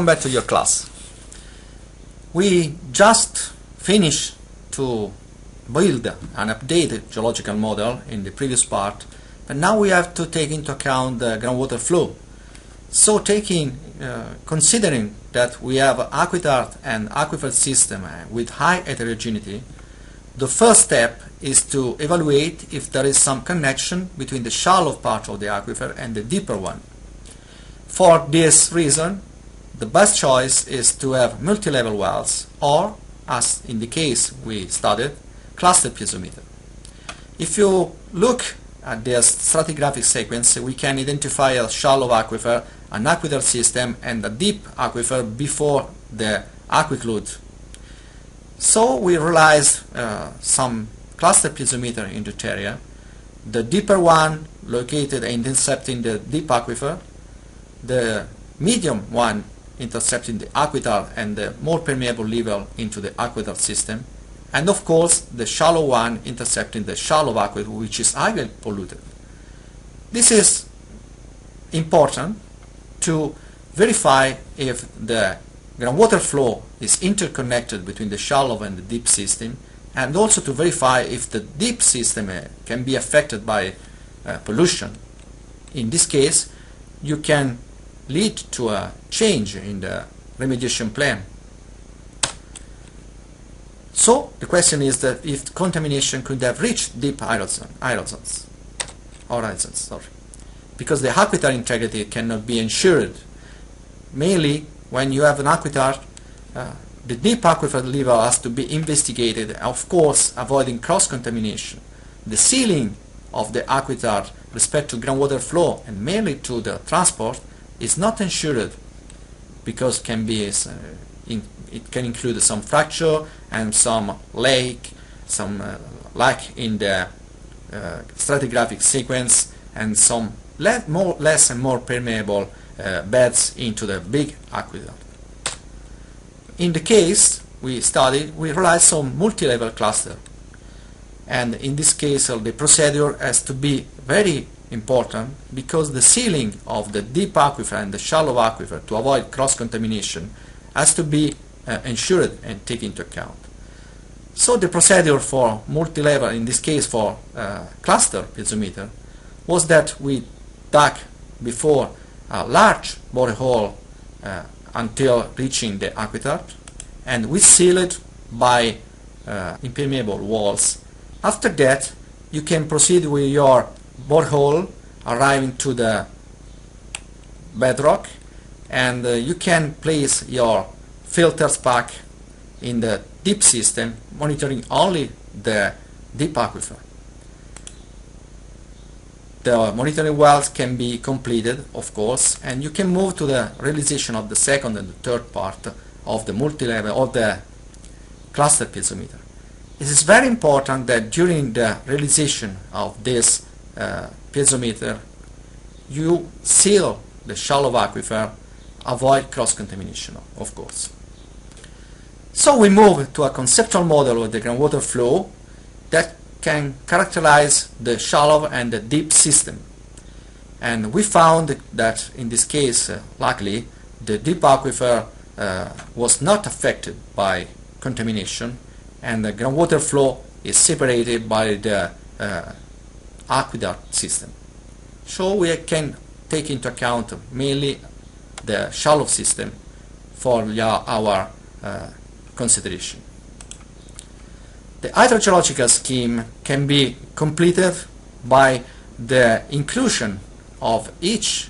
welcome back to your class. We just finished to build an updated geological model in the previous part, but now we have to take into account the groundwater flow. So considering that we have aquitard and aquifer system with high heterogeneity, the first step is to evaluate if there is some connection between the shallow part of the aquifer and the deeper one. For this reason, the best choice is to have multi-level wells, or, as in the case we studied, cluster piezometer. If you look at this stratigraphic sequence, we can identify a shallow aquifer, an aquitard system, and a deep aquifer before the aquiclude. So we realized some cluster piezometer in that area. The deeper one located and intercepting the deep aquifer, the medium one intercepting the aquitard and the more permeable level into the aquitard system, and of course the shallow one intercepting the shallow aquifer, which is highly polluted. This is important to verify if the groundwater flow is interconnected between the shallow and the deep system, and also to verify if the deep system can be affected by pollution. In this case, you can lead to a change in the remediation plan. So the question is that if contamination could have reached deep horizons, because the aquitard integrity cannot be ensured. Mainly when you have an aquitard, the deep aquifer level has to be investigated, of course avoiding cross-contamination. The sealing of the aquitard respect to groundwater flow and mainly to the transport is not ensured, because it can include some fracture and some lake, some lack in the stratigraphic sequence, and some less and more permeable beds into the big aqueduct. In the case we studied, we realized some multi-level cluster, and in this case the procedure has to be very important, because the sealing of the deep aquifer and the shallow aquifer to avoid cross-contamination has to be ensured and taken into account. So the procedure for multi-level, in this case for cluster piezometer, was that we dug before a large borehole until reaching the aquitard, and we seal it by impermeable walls. After that, you can proceed with your borehole arriving to the bedrock, and you can place your filters back in the deep system, monitoring only the deep aquifer. The monitoring wells can be completed, of course, and you can move to the realization of the second and the third part of the multi-level of the cluster piezometer. It is very important that during the realization of this piezometer, you seal the shallow aquifer, avoid cross-contamination, of course. So we move to a conceptual model of the groundwater flow that can characterize the shallow and the deep system. And we found that in this case, luckily, the deep aquifer was not affected by contamination, and the groundwater flow is separated by the aqueduct system. So we can take into account mainly the shallow system for our consideration. The hydrogeological scheme can be completed by the inclusion of each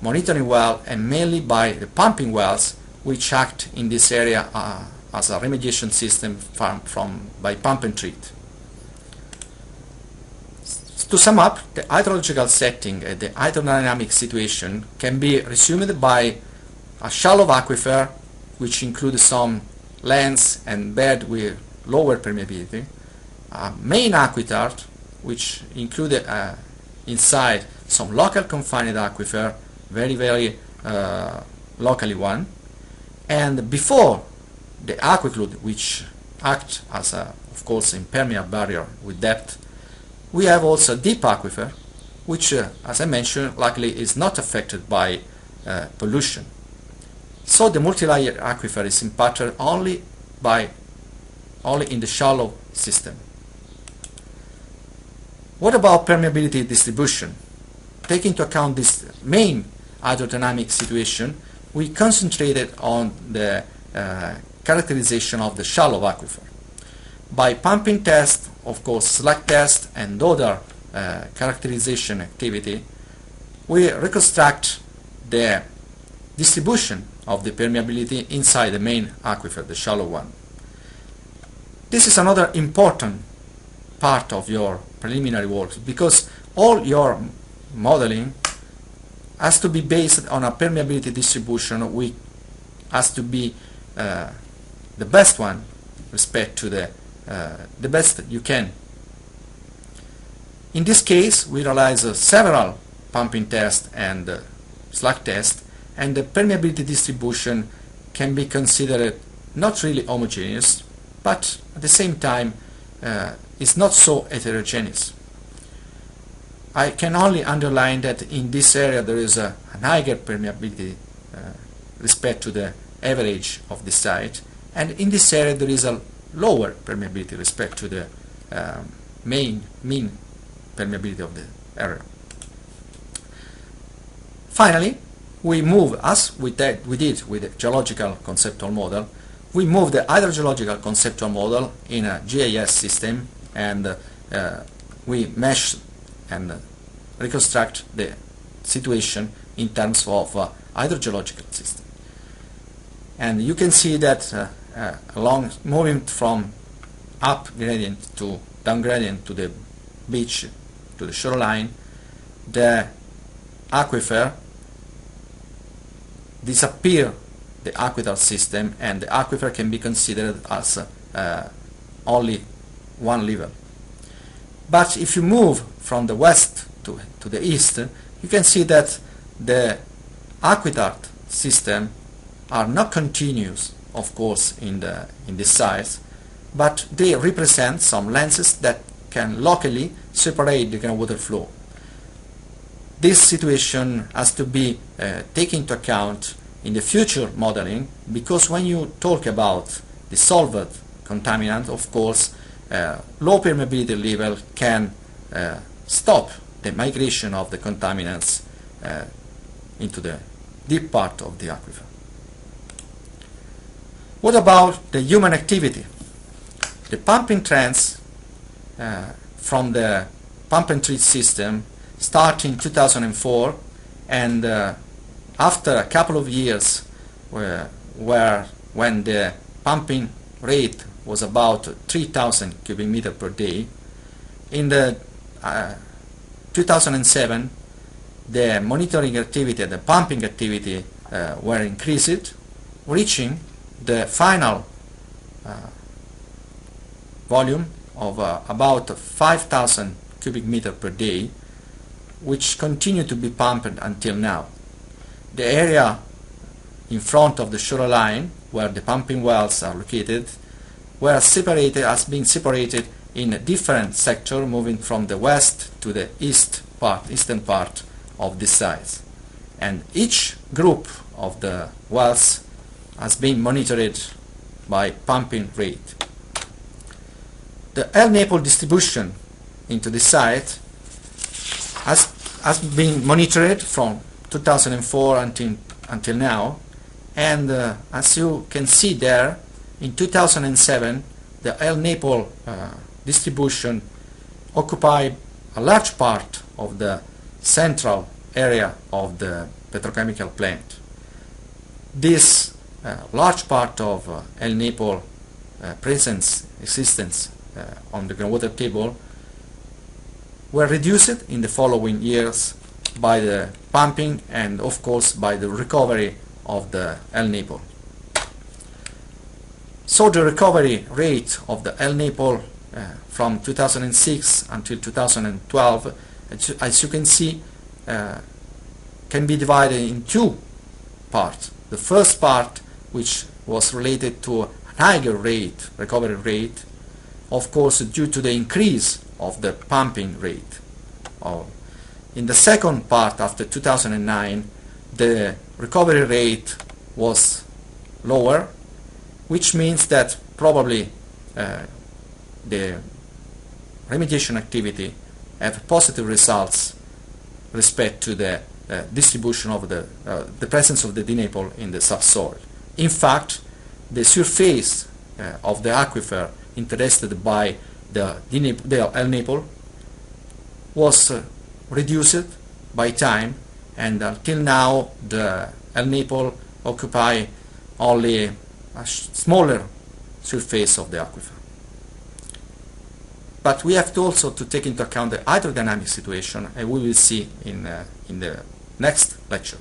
monitoring well, and mainly by the pumping wells, which act in this area as a remediation system by pump and treat. To sum up, the hydrological setting and the hydrodynamic situation can be resumed by a shallow aquifer, which includes some lands and bed with lower permeability, a main aquitard, which included inside some local confined aquifer, very locally one, and before the aquiclude, which acts as of course impermeable barrier with depth, we have also a deep aquifer, which as I mentioned, luckily is not affected by pollution. So the multi-layer aquifer is impacted only in the shallow system. What about permeability distribution? Taking into account this main hydrodynamic situation, we concentrated on the characterization of the shallow aquifer. By pumping test, of course, slug test and other characterization activity, we reconstruct the distribution of the permeability inside the main aquifer, the shallow one. This is another important part of your preliminary work, because all your modeling has to be based on a permeability distribution which has to be the best one respect to the best you can. In this case, we realize several pumping tests and slug tests, and the permeability distribution can be considered not really homogeneous, but at the same time is not so heterogeneous. I can only underline that in this area there is a higher permeability respect to the average of the site, and in this area there is a lower permeability respect to the mean permeability of the area. Finally, we move, as we did with the geological conceptual model, we move the hydrogeological conceptual model in a GIS system, and we mesh and reconstruct the situation in terms of hydrogeological system. And you can see that along moving from up gradient to down gradient to the beach, to the shoreline, the aquifer disappear the aqueduct system, and the aquifer can be considered as only one level. But if you move from the west to the east, you can see that the aqueduct system are not continuous, of course, in this size, but they represent some lenses that can locally separate the groundwater flow. This situation has to be taken into account in the future modeling, because when you talk about dissolved contaminant, of course, low permeability level can stop the migration of the contaminants into the deep part of the aquifer. What about the human activity? The pumping trends from the pump and treat system start in 2004, and after a couple of years when the pumping rate was about 3,000 cubic meter per day, in the 2007 the monitoring activity and the pumping activity were increased, reaching the final volume of about 5,000 cubic meter per day, which continue to be pumped until now. The area in front of the shoreline, where the pumping wells are located, has been separated in a different sector, moving from the west to the eastern part of this site. And each group of the wells has been monitored by pumping rate. The L Naples distribution into the site has been monitored from 2004 until now, and as you can see there, in 2007 the L Naples distribution occupied a large part of the central area of the petrochemical plant. This large part of L Naples existence on the groundwater table were reduced in the following years by the pumping and of course by the recovery of the L Naples. So the recovery rate of the L Naples from 2006 until 2012, as you can see, can be divided in two parts. The first part, which was related to a higher rate, recovery rate, of course due to the increase of the pumping rate. In the second part, after 2009, the recovery rate was lower, which means that probably the remediation activity have positive results respect to the distribution of the presence of the DNAPL in the subsoil. In fact, the surface of the aquifer interested by the LNAPL was reduced by time, and until now the LNAPL occupy only a smaller surface of the aquifer. But we have to also to take into account the hydrodynamic situation, and we will see in the next lecture.